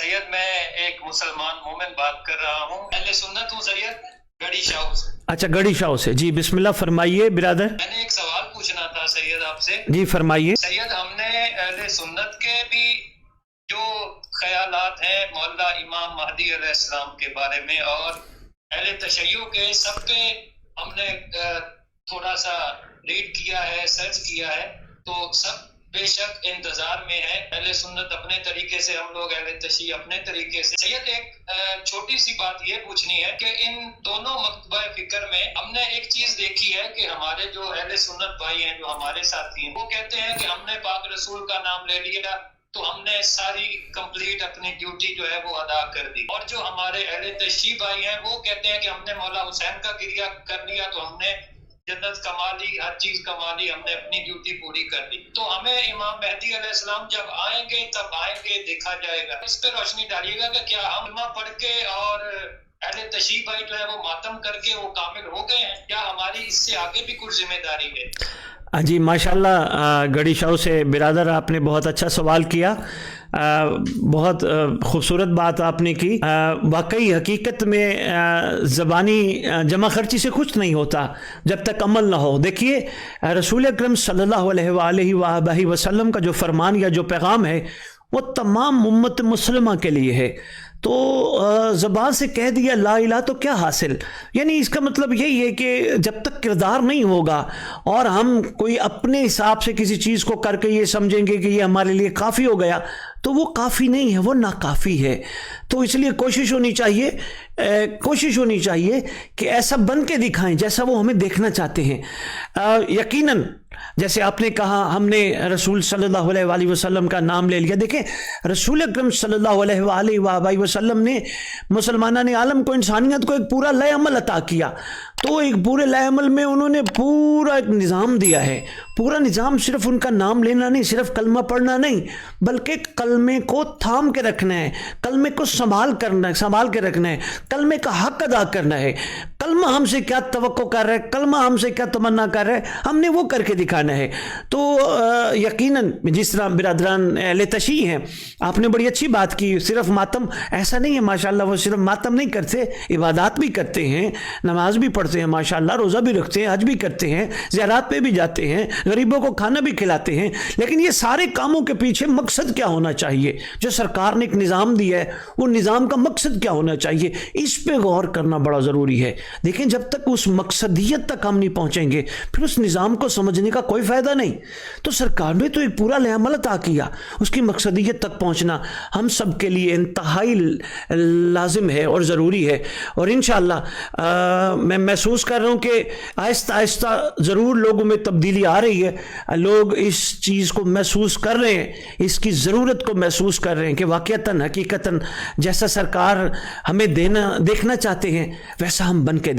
سید میں ایک مسلمان مومن بات کر رہا ہوں، اہل سنت ہوں سید، گڑی شاہو سے۔ اچھا، گڑی شاہو سے، جی بسم اللہ فرمائیے برادر۔ میں نے ایک سوال پوچھنا تھا سید آپ سے۔ جی فرمائیے۔ سید ہم نے اہل سنت کے بھی جو خیالات ہیں مولا امام مہدی علیہ السلام کے بارے میں اور اہل تشیع کے، سب کے ہم نے تھوڑا سا ریڈ کیا ہے، سرچ کیا ہے، تو سب بے شک انتظار میں ہے۔ اہل سنت اپنے طریقے سے، ہم لوگ اہل تشیع اپنے طریقے سے۔ سید ایک چھوٹی سی بات یہ پوچھنی ہے کہ ان دونوں مکتبہ فکر میں ہم نے ایک چیز دیکھی ہے کہ ہمارے جو اہل سنت بھائی ہیں، جو ہمارے ساتھی ہیں، وہ کہتے ہیں کہ ہم نے پاک رسول کا نام لے لیا تو ہم نے ساری کمپلیٹ اپنی ڈیوٹی جو ہے وہ ادا کر دی، اور جو ہمارے اہل تشیع بھائی ہیں وہ کہتے ہیں کہ ہم نے مولا حسین کا گریہ کر لیا تو ہم نے جنت کما لی، ہر چیز کما لی، ہم نے اپنی ڈیوٹی پوری کر دی۔ تو ہمیں امام مہدی علیہ السلام جب آئیں گے تب آئیں گے، دیکھا جائے گا۔ اس پہ روشنی ڈالیے گا کہ کیا ہم کلمہ پڑھ کے اور اہل تشیع بھائی جو ہے وہ ماتم کر کے وہ کامل ہو گئے ہیں، کیا ہماری اس سے آگے بھی کچھ ذمہ داری ہے؟ جی ماشاءاللہ گڑی شاہو سے برادر، آپ نے بہت اچھا سوال کیا، بہت خوبصورت بات آپ نے کی۔ واقعی حقیقت میں زبانی جمع خرچی سے کچھ نہیں ہوتا جب تک عمل نہ ہو۔ دیکھیے رسول اکرم صلی اللہ علیہ وآلہ وآلہ وسلم کا جو فرمان یا جو پیغام ہے وہ تمام امت مسلمہ کے لیے ہے۔ تو زبان سے کہہ دیا لا الہ تو کیا حاصل، یعنی اس کا مطلب یہی ہے کہ جب تک کردار نہیں ہوگا اور ہم کوئی اپنے حساب سے کسی چیز کو کر کے یہ سمجھیں گے کہ یہ ہمارے لیے کافی ہو گیا، تو وہ کافی نہیں ہے، وہ ناکافی ہے۔ تو اس لیے کوشش ہونی چاہیے کہ ایسا بن کے دکھائیں جیسا وہ ہمیں دیکھنا چاہتے ہیں۔ یقیناً جیسے آپ نے کہا ہم نے رسول صلی اللہ علیہ وآلہ وسلم کا نام لے لیا، دیکھیں رسول اکرم صلی اللہ علیہ وآلہ وآلہ وسلم نے مسلمانان عالم کو، انسانیت کو ایک پورا لائے عمل عطا کیا۔ تو ایک پورے لائے عمل میں انہوں نے پورا ایک نظام دیا ہے۔ پورا نظام صرف ان کا نام لینا نہیں، صرف کلمہ پڑھنا نہیں، بلکہ کلمے کو تھام کے رکھنا ہے، کلمے کو سنبھال کے رکھنا ہے، کلمے کا حق ادا کرنا ہے۔ کلمہ ہم سے کیا توقع کر رہا ہے، کلمہ ہم سے کیا تمنا کر رہا ہے، ہم نے وہ کر کے دکھانا ہے۔ تو یقیناً جس طرح برادران اہل تشیع ہیں، آپ نے بڑی اچھی بات کی، صرف ماتم ایسا نہیں ہے، ماشاءاللہ وہ صرف ماتم نہیں کرتے، عبادات بھی کرتے ہیں، نماز بھی پڑھتے ہیں، ماشاءاللہ روزہ بھی رکھتے ہیں، حج بھی کرتے ہیں، زیارات پہ بھی جاتے ہیں، غریبوں کو کھانا بھی کھلاتے ہیں۔ لیکن یہ سارے کاموں کے پیچھے مقصد کیا ہونا چاہیے؟ جو سرکار نے ایک نظام دیا ہے، وہ نظام کا مقصد کیا ہونا چاہیے، اس پہ غور کرنا بڑا ضروری ہے۔ دیکھیں جب تک اس مقصدیت تک ہم نہیں پہنچیں گے پھر اس نظام کو سمجھنے کا کوئی فائدہ نہیں۔ تو سرکار نے تو ایک پورا لائحہ عمل عطا کیا، اس کی مقصدیت تک پہنچنا ہم سب کے لیے انتہائی لازم ہے اور ضروری ہے۔ اور انشاءاللہ میں محسوس کر رہا ہوں کہ آہستہ آہستہ ضرور لوگوں میں تبدیلی آ رہی ہے، لوگ اس چیز کو محسوس کر رہے ہیں، اس کی ضرورت کو محسوس کر رہے ہیں کہ واقعتاً حقیقتاً جیسا سرکار ہمیں دیکھنا چاہتے ہیں ویسا ہم بن کے